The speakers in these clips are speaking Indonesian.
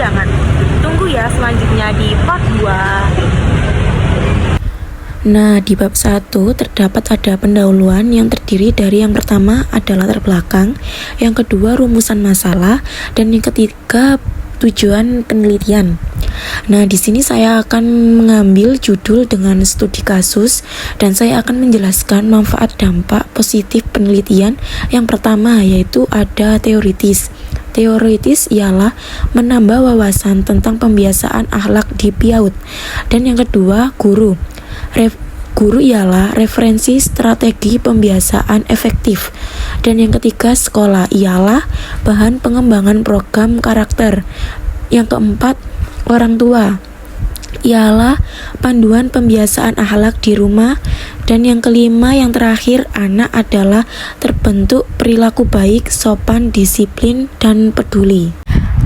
undangan. Tunggu ya selanjutnya di part 2. Nah, di bab 1 terdapat ada pendahuluan yang terdiri dari yang pertama adalah latar belakang, yang kedua rumusan masalah, dan yang ketiga tujuan penelitian. Nah, di sini saya akan mengambil judul dengan studi kasus dan saya akan menjelaskan manfaat dampak positif penelitian. Yang pertama yaitu ada teoritis. Teoritis ialah menambah wawasan tentang pembiasaan akhlak di PIAUD. Dan yang kedua, guru. Guru ialah referensi strategi pembiasaan efektif. Dan yang ketiga, sekolah ialah bahan pengembangan program karakter. Yang keempat, orang tua ialah panduan pembiasaan akhlak di rumah. Dan yang kelima, yang terakhir, anak adalah terbentuk perilaku baik, sopan, disiplin, dan peduli.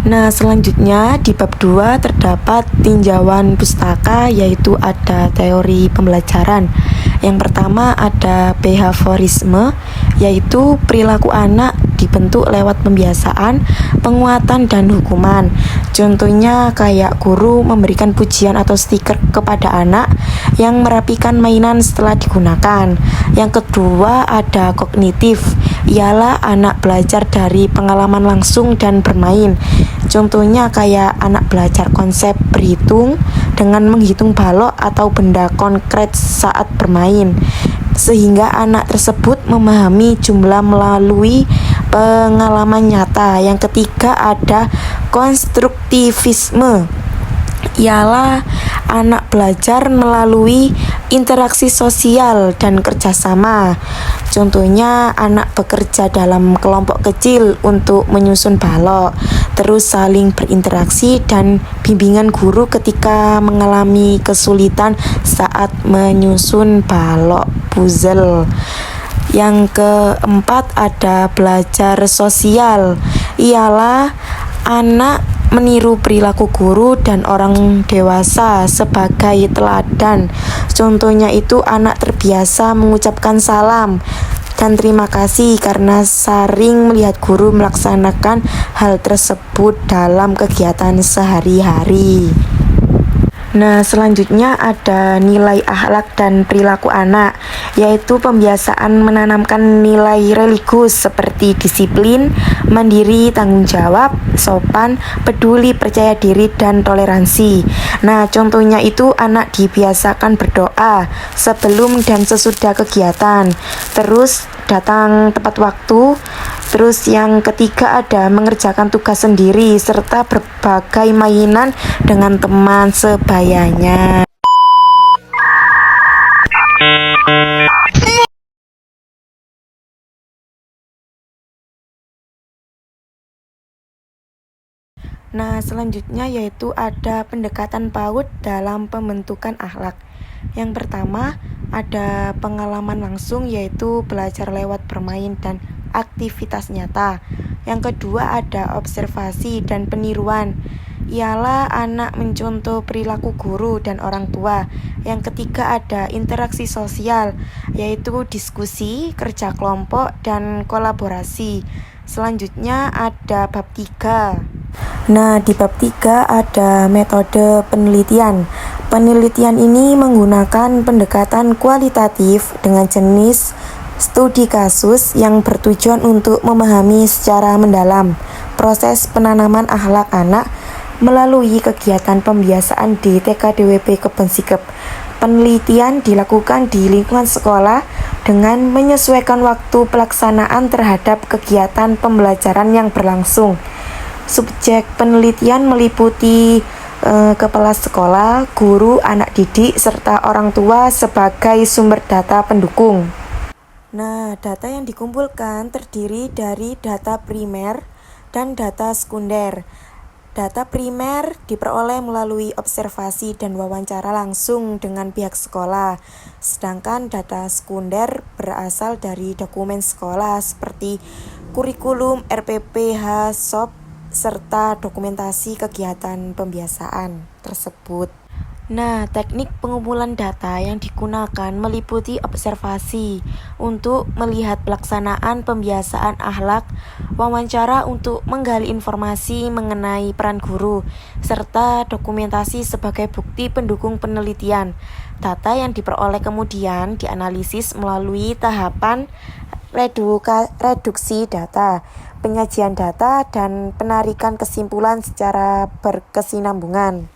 Nah, selanjutnya di bab 2 terdapat tinjauan pustaka, yaitu ada teori pembelajaran. Yang pertama ada behaviorisme, yaitu perilaku anak dibentuk lewat pembiasaan, penguatan, dan hukuman. Contohnya kayak guru memberikan pujian atau stiker kepada anak yang merapikan mainan setelah digunakan. Yang kedua ada kognitif, ialah anak belajar dari pengalaman langsung dan bermain. Contohnya kayak anak belajar konsep berhitung dengan menghitung balok atau benda konkret saat bermain, sehingga anak tersebut memahami jumlah melalui pengalaman nyata. Yang ketiga ada konstruktivisme, ialah anak belajar melalui interaksi sosial dan kerjasama. Contohnya anak bekerja dalam kelompok kecil untuk menyusun balok, terus saling berinteraksi dan bimbingan guru ketika mengalami kesulitan saat menyusun balok puzzle. Yang keempat ada belajar sosial, ialah anak meniru perilaku guru dan orang dewasa sebagai teladan. Contohnya itu anak terbiasa mengucapkan salam dan terima kasih karena sering melihat guru melaksanakan hal tersebut dalam kegiatan sehari-hari. Nah, selanjutnya ada nilai akhlak dan perilaku anak, yaitu pembiasaan menanamkan nilai religius seperti disiplin, mandiri, tanggung jawab, sopan, peduli, percaya diri, dan toleransi. Nah, contohnya itu anak dibiasakan berdoa sebelum dan sesudah kegiatan, terus datang tepat waktu. Terus yang ketiga ada mengerjakan tugas sendiri serta berbagai mainan dengan teman sebayanya. Nah, selanjutnya yaitu ada pendekatan PAUD dalam pembentukan akhlak. Yang pertama ada pengalaman langsung, yaitu belajar lewat bermain dan aktivitas nyata. Yang kedua ada observasi dan peniruan, ialah anak mencontoh perilaku guru dan orang tua. Yang ketiga ada interaksi sosial, yaitu diskusi, kerja kelompok, dan kolaborasi. Selanjutnya ada bab 3. Nah, di bab 3 ada metode penelitian. Penelitian ini menggunakan pendekatan kualitatif dengan jenis studi kasus yang bertujuan untuk memahami secara mendalam proses penanaman akhlak anak melalui kegiatan pembiasaan di TKDWP Kebon Sikep. Penelitian dilakukan di lingkungan sekolah dengan menyesuaikan waktu pelaksanaan terhadap kegiatan pembelajaran yang berlangsung. Subjek penelitian meliputi kepala sekolah, guru, anak didik, serta orang tua sebagai sumber data pendukung. Nah, data yang dikumpulkan terdiri dari data primer dan data sekunder. Data primer diperoleh melalui observasi dan wawancara langsung dengan pihak sekolah, sedangkan data sekunder berasal dari dokumen sekolah seperti kurikulum, RPPH, SOP, serta dokumentasi kegiatan pembiasaan tersebut. Nah, teknik pengumpulan data yang digunakan meliputi observasi untuk melihat pelaksanaan pembiasaan akhlak, wawancara untuk menggali informasi mengenai peran guru, serta dokumentasi sebagai bukti pendukung penelitian. Data yang diperoleh kemudian dianalisis melalui tahapan reduksi data, penyajian data, dan penarikan kesimpulan secara berkesinambungan.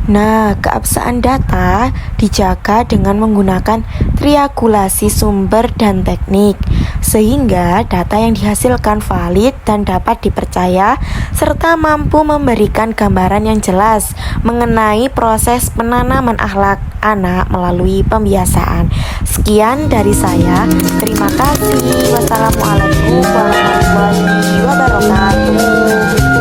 Nah, keabsahan data dijaga dengan menggunakan triangulasi sumber dan teknik, sehingga data yang dihasilkan valid dan dapat dipercaya, serta mampu memberikan gambaran yang jelas mengenai proses penanaman akhlak anak melalui pembiasaan. Sekian dari saya, terima kasih. Wassalamualaikum warahmatullahi wabarakatuh.